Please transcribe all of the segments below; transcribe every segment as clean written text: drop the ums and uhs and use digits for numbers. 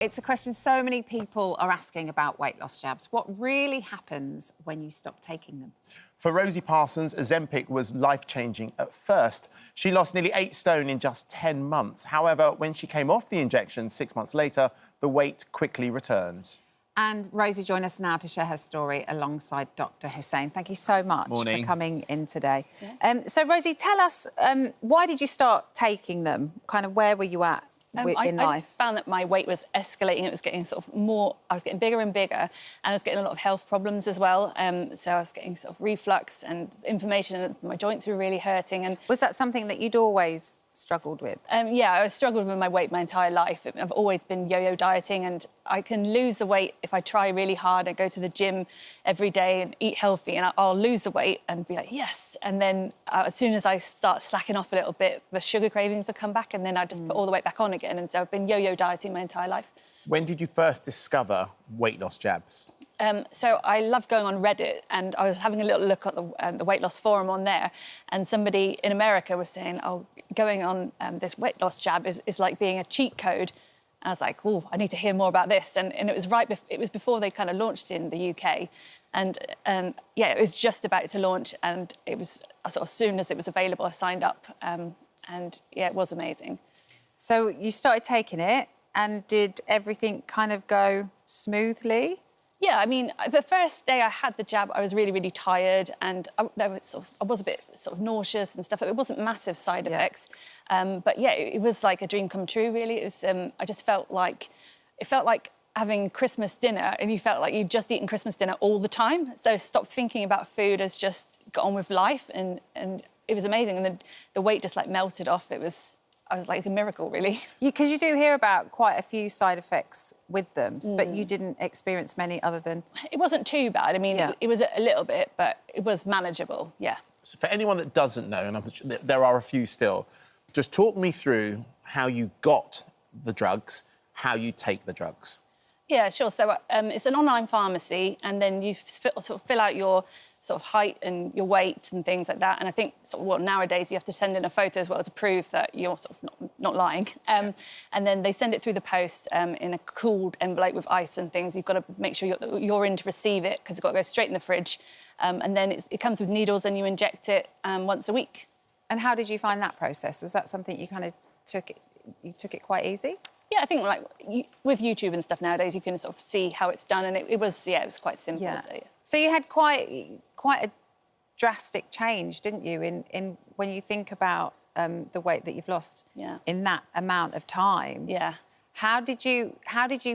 It's a question so many people are asking about weight loss jabs. What really happens when you stop taking them? For Rosie Parsons, Ozempic was life-changing at first. She lost nearly 8 stone in just 10 months. However, when she came off the injection 6 months later, the weight quickly returned. And Rosie joined us now to share her story alongside Dr Hussain. Thank you so much for coming in today. Yeah. So, Rosie, tell us, why did you start taking them? Kind of where were you at? I just found that my weight was escalating. It was getting sort of more... I was getting bigger and bigger, and I was getting a lot of health problems as well. So I was getting sort of reflux and inflammation, and my joints were really hurting. And was that something that you'd always struggled with? Yeah, I struggled with my weight my entire life. I've always been yo-yo dieting, and I can lose the weight if I try really hard and go to the gym every day and eat healthy, and I'll lose the weight and be like, yes. And then as soon as I start slacking off a little bit, the sugar cravings will come back, and then I just put all the weight back on again. And so I've been yo-yo dieting my entire life. When did you first discover weight loss jabs? So I love going on Reddit, and I was having a little look at the weight loss forum on there, and somebody in America was saying, oh, going on this weight loss jab is like being a cheat code. And I was like, oh, I need to hear more about this. And it was it was before they kind of launched in the UK. And yeah, it was just about to launch, and it was sort of as soon as it was available, I signed up. And yeah, it was amazing. So you started taking it, and did everything kind of go smoothly? Yeah, I mean, the first day I had the jab, I was really, really tired, and I was a bit sort of nauseous and stuff. It wasn't massive side effects, but yeah, it was like a dream come true, really. It was. I just felt like having Christmas dinner, and you felt like you'd just eaten Christmas dinner all the time. So stop thinking about food, as just got on with life, and it was amazing. And the weight just like melted off. I was like a miracle, really. Because you do hear about quite a few side effects with them, but you didn't experience many other than... It wasn't too bad. I mean, it was a little bit, but it was manageable, yeah. So for anyone that doesn't know, and there are a few still, just talk me through how you got the drugs, how you take the drugs. Yeah, sure. So it's an online pharmacy, and then you sort of fill out your sort of height and your weight and things like that. And I think nowadays you have to send in a photo as well to prove that you're sort of not lying. And then they send it through the post in a cooled envelope with ice and things. You've got to make sure you're in to receive it, because it's got to go straight in the fridge. And then it comes with needles, and you inject it once a week. And how did you find that process? Was that something you kind of took it quite easy? Yeah, I think with YouTube and stuff nowadays, you can sort of see how it's done, and it was quite simple. Yeah. So, yeah. So you had quite a drastic change, didn't you, in when you think about the weight that you've lost in that amount of time? Yeah. How did you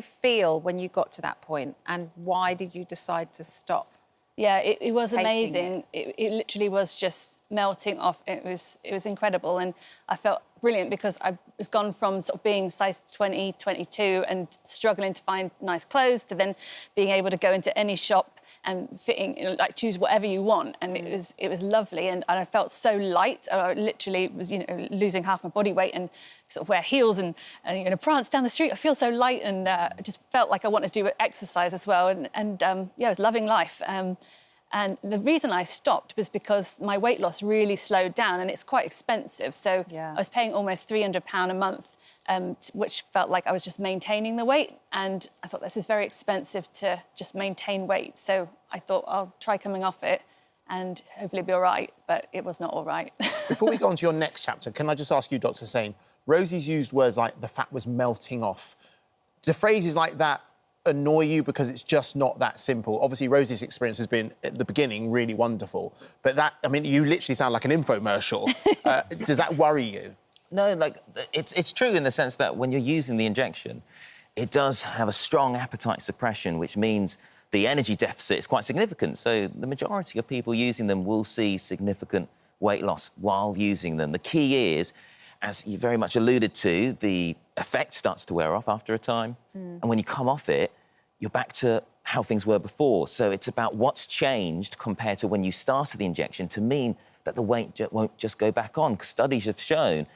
feel when you got to that point, and why did you decide to stop? Yeah, it was amazing. It literally was just melting off. It was incredible, and I felt brilliant, because I was gone from sort of being size 20, 22 and struggling to find nice clothes, to then being able to go into any shop and fitting, choose whatever you want, and it was lovely, and I felt so light. I literally was, losing half my body weight, and sort of wear heels and prance down the street. I feel so light, and just felt like I wanted to do exercise as well, and yeah, I was loving life. And the reason I stopped was because my weight loss really slowed down, and it's quite expensive. So I was paying almost £300 a month, which felt like I was just maintaining the weight. And I thought, this is very expensive to just maintain weight. So I thought, I'll try coming off it, and hopefully it'll be all right. But it was not all right. Before we go on to your next chapter, can I just ask you, Dr Hussain, Rosie's used words like the fat was melting off. Do phrases like that annoy you, because it's just not that simple? Obviously, Rosie's experience has been, at the beginning, really wonderful. But I mean, you literally sound like an infomercial. Does that worry you? No, it's true in the sense that when you're using the injection, it does have a strong appetite suppression, which means the energy deficit is quite significant. So the majority of people using them will see significant weight loss while using them. The key is, as you very much alluded to, the effect starts to wear off after a time. And when you come off it, you're back to how things were before. So it's about what's changed compared to when you started the injection to mean that the weight won't just go back on. 'Cause studies have shown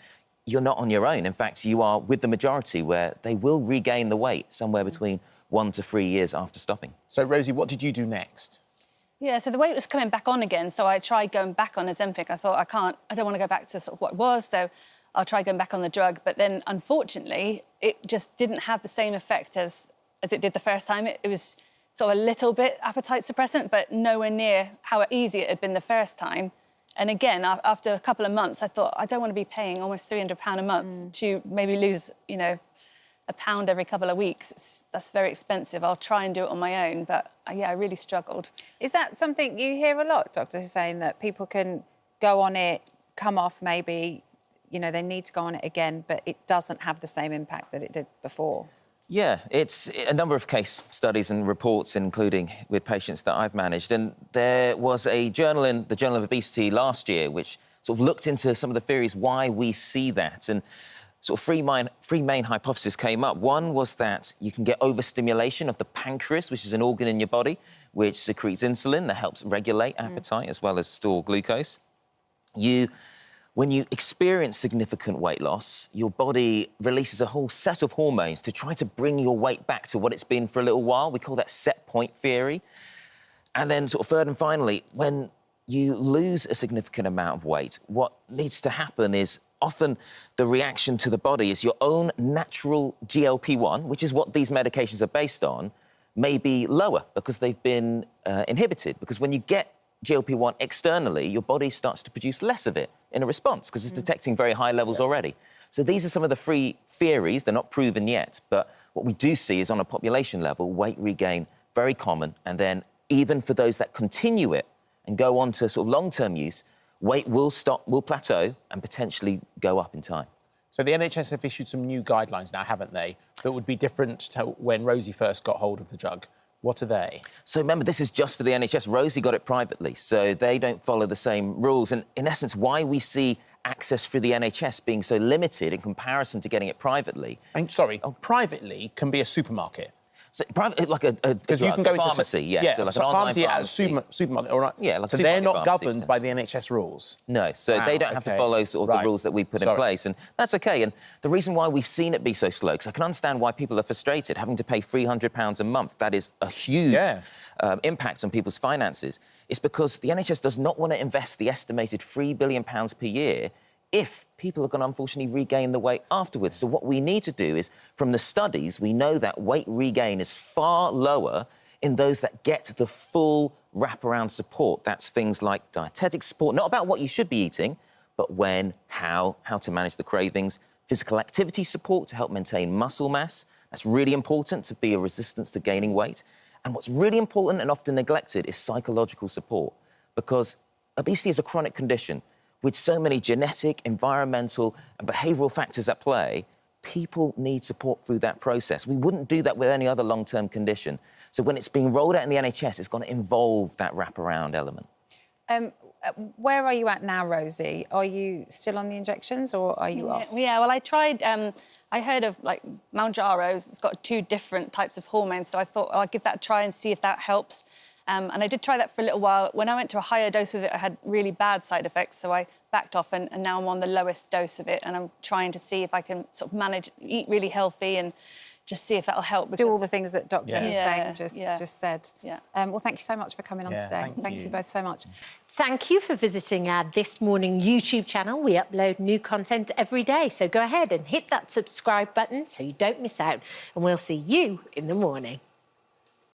you're not on your own. In fact, you are with the majority, where they will regain the weight somewhere between 1 to 3 years after stopping. So, Rosie, what did you do next? Yeah, so the weight was coming back on again, so I tried going back on Ozempic. I thought, I don't want to go back to sort of what it was, so I'll try going back on the drug. But then, unfortunately, it just didn't have the same effect as it did the first time. It was sort of a little bit appetite suppressant, but nowhere near how easy it had been the first time. And again, after a couple of months, I thought, I don't want to be paying almost £300 a month to maybe lose, you know, £1 every couple of weeks. That's very expensive. I'll try and do it on my own. But yeah, I really struggled. Is that something you hear a lot, Dr Hussain, that people can go on it, come off maybe, you know, they need to go on it again, but it doesn't have the same impact that it did before? Yeah, it's a number of case studies and reports, including with patients that I've managed. And there was a journal in the Journal of Obesity last year which sort of looked into some of the theories why we see that. And sort of three main hypotheses came up. One was that you can get overstimulation of the pancreas, which is an organ in your body, which secretes insulin that helps regulate appetite as well as store glucose. When you experience significant weight loss, your body releases a whole set of hormones to try to bring your weight back to what it's been for a little while. We call that set point theory. And then sort of third and finally, when you lose a significant amount of weight, what needs to happen is often the reaction to the body is your own natural GLP-1, which is what these medications are based on, may be lower because they've been inhibited. Because when you get GLP-1 externally, your body starts to produce less of it in a response because it's detecting very high levels already. So these are some of the three theories. They're not proven yet, but what we do see is on a population level, weight regain, very common. And then even for those that continue it and go on to sort of long-term use, weight will plateau and potentially go up in time. So the NHS have issued some new guidelines now, haven't they, that would be different to when Rosie first got hold of the drug. What are they? So remember, this is just for the NHS. Rosie got it privately, so they don't follow the same rules. And in essence, why we see access through the NHS being so limited in comparison to getting it privately... privately can be a supermarket. So private, like a because you can go into pharmacy, so like an online pharmacy at a supermarket, all right? Yeah, like so they're not governed by the NHS rules. No, so they don't have to follow sort of the rules that we put in place, and that's OK. And the reason why we've seen it be so slow, because I can understand why people are frustrated having to pay £300 a month. That is a huge impact on people's finances. It's because the NHS does not want to invest the estimated £3 billion per year if people are going to unfortunately regain the weight afterwards. So what we need to do is, from the studies, we know that weight regain is far lower in those that get the full wraparound support. That's things like dietetic support, not about what you should be eating, but when, how to manage the cravings, physical activity support to help maintain muscle mass. That's really important to be a resistance to gaining weight. And what's really important and often neglected is psychological support, because obesity is a chronic condition. With so many genetic, environmental and behavioural factors at play, people need support through that process. We wouldn't do that with any other long-term condition. So when it's being rolled out in the NHS, it's going to involve that wraparound element. Where are you at now, Rosie? Are you still on the injections or are you off? Yeah, well, I tried... I heard of, like, Mounjaro's. It's got 2 different types of hormones, so I thought I'll give that a try and see if that helps. And I did try that for a little while. When I went to a higher dose with it, I had really bad side effects, so I backed off, and now I'm on the lowest dose of it, and I'm trying to see if I can sort of manage, eat really healthy and just see if that'll help. Do all the things that Dr Hussain just said. Yeah. Well, thank you so much for coming on today. Thank you both so much. Thank you for visiting our This Morning YouTube channel. We upload new content every day, so go ahead and hit that subscribe button so you don't miss out, and we'll see you in the morning.